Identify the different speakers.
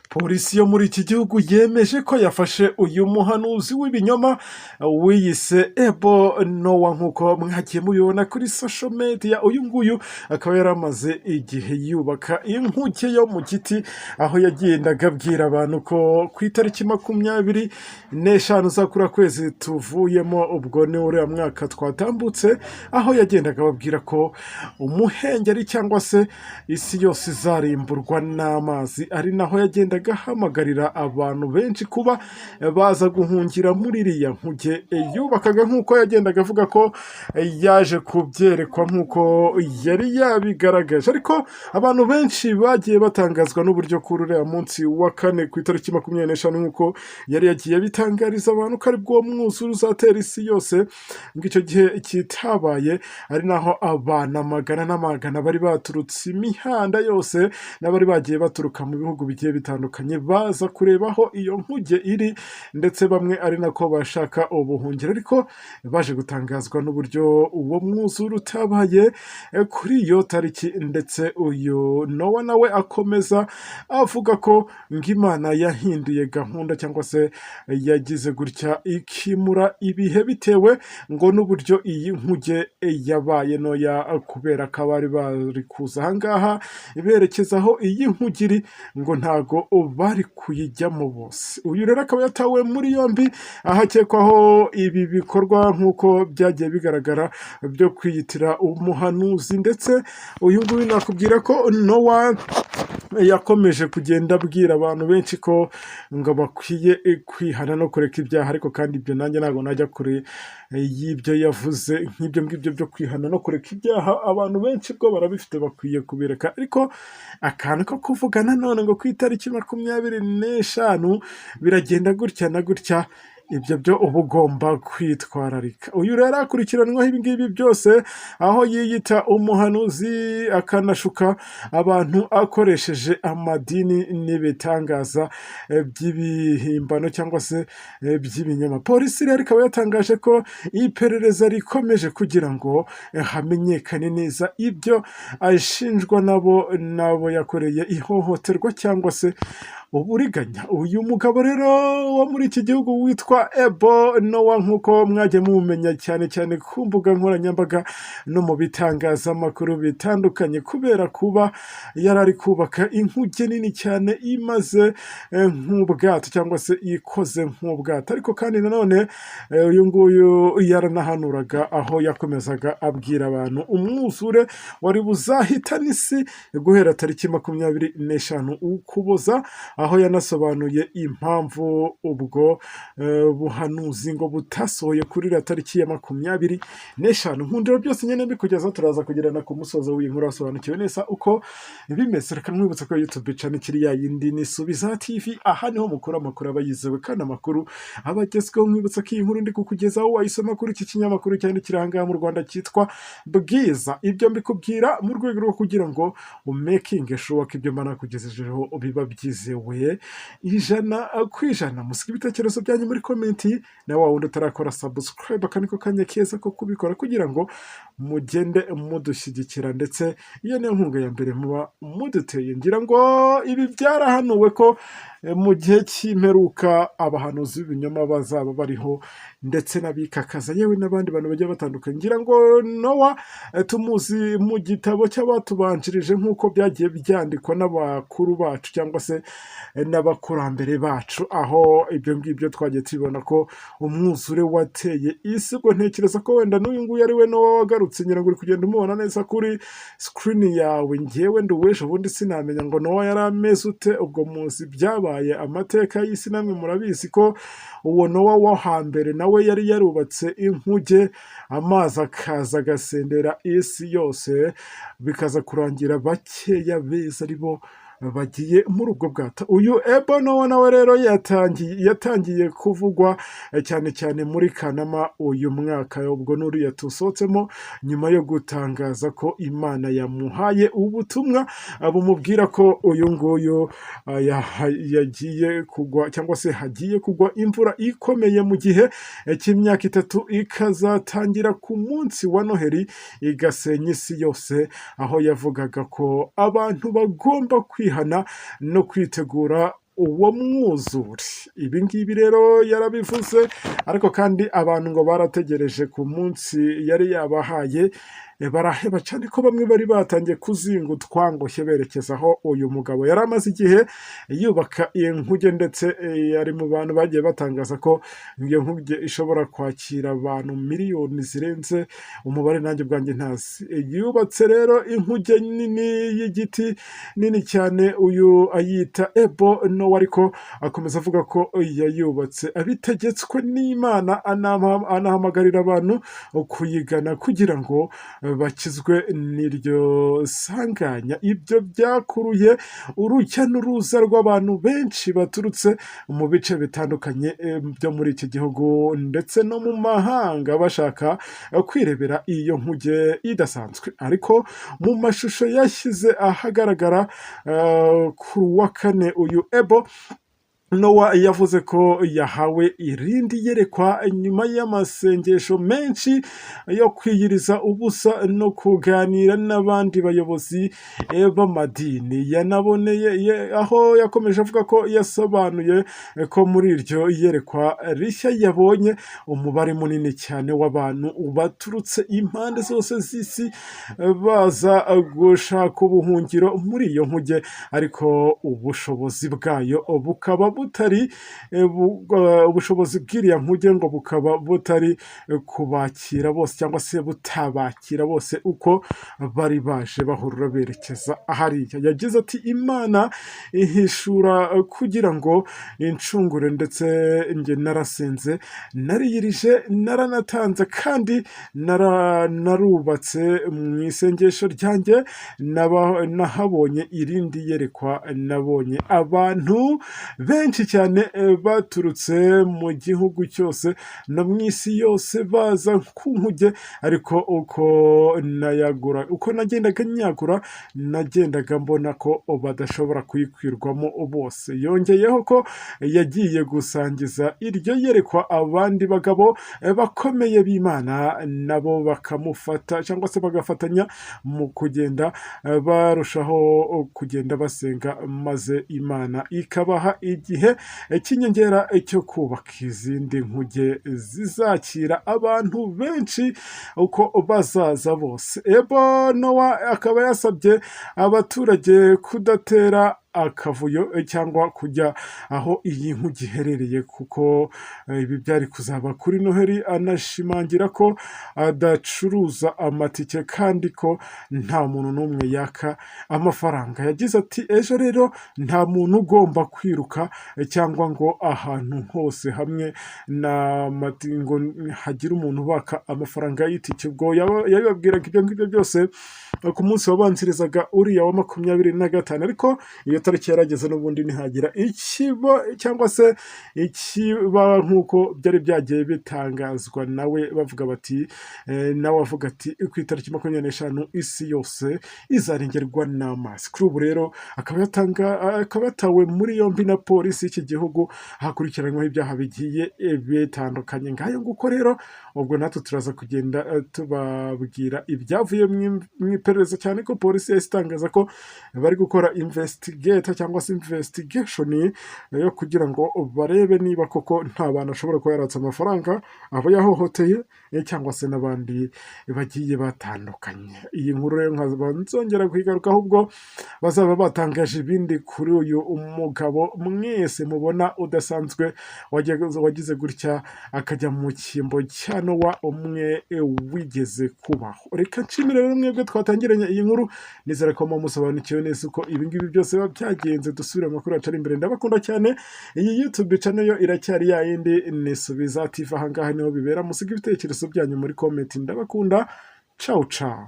Speaker 1: Polisi yo muri iki gihugu yemeje ko yafashe uyu muhanuzi w'ibinyoma wiyise Ebo Nowa nk'uko mwagiye mubibona kuri social media. Uyu nguyu akaba yaramaze igihe yubaka inkuge yo mu giti, aho yagendaga abwira abantu ko ku itariki 25 z'ukura kwezi tuvuyemo, ubwo ni uriya mwaka twatambutse, aho yagendaga ababwira ko umuhengeri cyangwa se isi yose izarimburwa n'amazi, ari naho yagendaga ahamagarira abantu benshi kuba baza guhungira muri iriya nkuge yubakaga, nk'uko yagendaga avuga ko yaje kubyerekwa nk'uko yari yabigaragaje. Ariko abantu benshi bagiye batangazwa n'uburyo kuri uriya munsi wa kane ku itariki 25 nk'uko yari yagiye bitangariza abantu ko ari bwo mwuzure uzatera isi yose, ngo icyo gihe kitabaye, ari naho abana magana n'amagana bari baturutse imihanda yose n'abari bagiye baturuka mu bihugu bigiye bitandukanye baza kureba aho iyo nkuge iri, ndetse bamwe ari nako bashaka ubuhungiro. Ariko baje gutangazwa n'uburyo uwo mwuzure utabaye kuri iyo tariki, ndetse uyu Nowa nawe akomeza avuga ko ng'Imana yahinduye gahunda cyangwa se yagize gutya ikimura ibihe bitewe ngo n'uburyo iyi nkuge yabaye noya, kubera ko abari bari kuza ahangaha berekeza aho iyi nkuge iri ngo ntago bari kuyijyamo bose. Uyu rero akaba yatawe muri yombi ahakekwaho ibi bikorwa nk'uko byagiye bigaragara byo kwiyitira umuhanuzi. Ndetse uyu nguyu nakubwira ko Nowa yakomeje kugenda abwira abantu benshi ko ngo bakwiye kwihana no kureka ibyaha, ariko kandi ibyo nanjye ntabwo najya kure y'ibyo yavuze. nk'ibyo ngibyo byo kwihana no kureka ibyaha abantu benshi bwo barabifite, bakwiye kubireka. Ariko akantu ko kuvuga nanone ngo ku itariki 25 biragenda gutya na gutya, ibyo byo uba ugomba kwitwararika. Uyu rero akurikiranwaho ibi ngibi byose, aho yiyita umuhanuzi akanashuka abantu akoresheje amadini n'ibitangaza by'ibihimbano cyangwa se by'ibinyoma. Polisi rero ikaba yatangaje ko iperereza rikomeje kugira ngo hamenyekane neza ibyo ashinjwa nabo yakoreye ihohoterwa cyangwa se uburiganya. Uyu mugabo rero wo muri iki gihugu witwa Ebo Nowa nk'uko mwagiye mumenya cyane cyane ku mbuga nkoranyambaga no mu bitangazamakuru bitandukanye, kubera kuba yari ari kubaka inkuge nini cyane imaze nk'ubwato cyangwa se ikoze nk'ubwato. Ariko kandi nanone uyu nguyu yaranahanuraga, aho yakomezaga abwira abantu umwuzure wari buzahitana isi guhera tariki 25 Ukuboza, aho yanasobanuye impamvu ubwo buhanuzi ngo butasohoye kuri iriya tariki ya 25. Nkundiro byose nyine bikugeza, turaza kugirana ku musozo w'iyi nkuru wasobanukiwe neza uko bimeze. Reka mwibutsa ko YouTube channel kiri ya yindi ni Subiza TV, aha niho mukura amakuru aba yizewe kandi amakuru aba agezweho. Mwibutsa ko iyi nkuru ndi kukugezaho wayisoma kuri iki kinyamakuru cyane kiranga mu Rwanda cyitwa Bwiza. Ibyo mbikubwira mu rwego rwo kugira ngo umaking sure ko ibyo mbana kugejejeho biba byizewe 100%. Musige ibitekerezo byanyu muri komenti, na wa wundi utarakora subscribe akaniko kanya keza ko kubikora kugira ngo mugende mudushyigikira, ndetse iyo niyo nkunga ya mbere muba muduteye. Ngira ngo ibi byarahanuwe ko mu gihe cy'imperuka abahanuzi b'ibinyoma bazaba bariho, ndetse n'abikakaza yewe n'abandi bantu bagiye batandukanye. Ngira ngo Nowa tumuzi mu gitabo cy'abatubanjirije nk'uko byagiye byandikwa n'abakuru bacu cyangwa se n'abakurambere bacu, aho ibyo ngibyo twagiye tubona ko umwuzure wateye isi. Ubwo ntekereza ko wenda n'uyu nguyu ari we Nowa wagarutse, ngira ngo uri kugenda umubona neza kuri screen yawe. Ngewe nduweje ubundi sinamenya ngo Nowa yari ameze ute. Ubwo muzi byabaye amateka y'isi, namwe murabizi ko uwo Nowa wo hambere nawe yari yarubatse inkuge, amazi akaza agasendera isi yose, bikaza kurangira bakeya beza aribo bagiye muri ubwo bwato. Uyu Ebo Nowa nawe rero yatangiye kuvugwa cyane cyane muri Kanama uyu mwaka, ubwo n'uriya tusohotsemo, nyuma yo gutangaza ko Imana yamuhaye ubutumwa bumubwira ko uyu nguyu yagiye kugwa cyangwa se hagiye kugwa imvura ikomeye mu gihe cy'imyaka 3, ikazatangira ku munsi wa Noheri igasenya isi yose, aho yavugaga ko abantu bagomba kwihana no kwitegura uwo mwuzure. Ibi ngibi rero yarabivuze, ariko kandi abantu ngo barategereje ku munsi yari yabahaye, baraheba cyane ko bamwe bari batangiye kuzinga utwangoshye berekeza aho uyu mugabo yari amaze igihe yubaka iyi nkuge, ndetse yari mu bantu bagiye batangaza ko iyo nkuge ishobora kwakira abantu miliyoni zirenze umubare nanjye ubwanjye ntazi. Yubatse rero inkuge nini y'igiti nini cyane, uyu ayita Ebo Nowa, ariko akomeza avuga ko yayubatse abitegetswe n'Imana, anahamagarira abantu kuyigana kugira ngo bakizwe n'iryo sanganya. Ibyo byakuruye urujya n'uruza rw'abantu benshi baturutse mu bice bitandukanye byo muri iki gihugu ndetse no mu mahanga, bashaka kwirebera iyo nkuge idasanzwe. Ariko mu mashusho yashyize ahagaragara ku wa kane, uyu Ebo Nowa yavuze ko yahawe irindi yerekwa nyuma y'amasengesho menshi yo kwiyiriza ubusa no kuganira n'abandi bayobozi b'amadini. Yanaboneye aho yakomeje avuga ko yasobanuye ko muri iryo yerekwa rishya yabonye umubare munini cyane w'abantu baturutse impande zose z'isi baza gushaka ubuhungiro muri iyo nkuge, ariko ubushobozi bwayo bukaba butari ubushobozi bw'iriya nkuge ngo bukaba butari kubakira bose, cyangwa se butabakira bose uko bari baje bahurura berekeza hariya. Yagize ati Imana ihishura kugira ngo incungure, ndetse njye narasenze, nariyirije, naranatanze, kandi narubatse mu isengesho ryanjye, nahabonye irindi yerekwa. Nabonye abantu benshi cyane baturutse mu gihugu cyose no mu isi yose baza ku nkuge, ariko uko nagendaga nyagura, nagendaga mbona ko badashobora kuyikwirwamo bose. Yongeyeho ko yagiye gusangiza iryo yerekwa abandi bagabo bakomeye b'Imana, nabo bakamufata cyangwa se bagafatanya mu kugenda barushaho kugenda basenga, maze Imana ikabaha igihe cy'inyongera cyo kubaka izindi nkuge zizakira abantu benshi uko bazaza bose. Ebo Nowa akaba yasabye abaturage kudatera akavuyo cyangwa kujya aho iyi nkuge iherereye, kuko ibi byari kuzaba kuri Noheli. Anashimangira ko adacuruza amatike kandi ko nta muntu n'umwe yaka amafaranga. Yagize ati ejo rero nta muntu ugomba kwiruka cyangwa ngo ahantu hose hamwe ngo hagire umuntu baka amafaranga y'itike. Ubwo yabibabwiraga ibyo ngibyo byose ku munsi wabanzirizaga uriya wa 25, ariko iyo tariki yarageze n'ubundi ntihagira ikiba cyangwa se ikiba nk'uko byari byagiye bitangazwa nawe, bavuga bati nawe avuga ati ku itariki 25 isi yose izarengerwa n'amazi. Kuri ubu rero akaba yatawe muri yombi na polisi y'iki gihugu, hakurikiranyweho ibyaha bigiye bitandukanye. Ngayo nguko rero, ubwo natwe turaza kugenda tubabwira ibyavuye mu iperereza, cyane ko polisi yahise itangaza ko bari gukora cyangwa se investigation yo kugira ngo barebe niba koko nta bantu ashobora kuba yaratse amafaranga abo yahohoteye, cyangwa se n'abandi bagiye batandukanye. Iyi nkuru rero nkaba nzongera kuyigarukaho ubwo bazaba batangaje ibindi kuri uyu umugabo mwese mubona udasanzwe wagize gutya akajya mu cyimbo cya Nowa, umwe wigeze kubaho. Reka nshimire rero mwebwe twatangiranye iyi nkuru, nizera ko musobanukiwe neza uko ibi ngibi byose biba byagenze. Dusubire amakuru yacu ari imbere. Ndabakunda cyane. Iyi YouTube channel yo iracyari yayindi ni Subiza TV, ahangaha niho bibera. Musige ibitekerezo byanyu muri comment. Ndabakunda. Ciao ciao.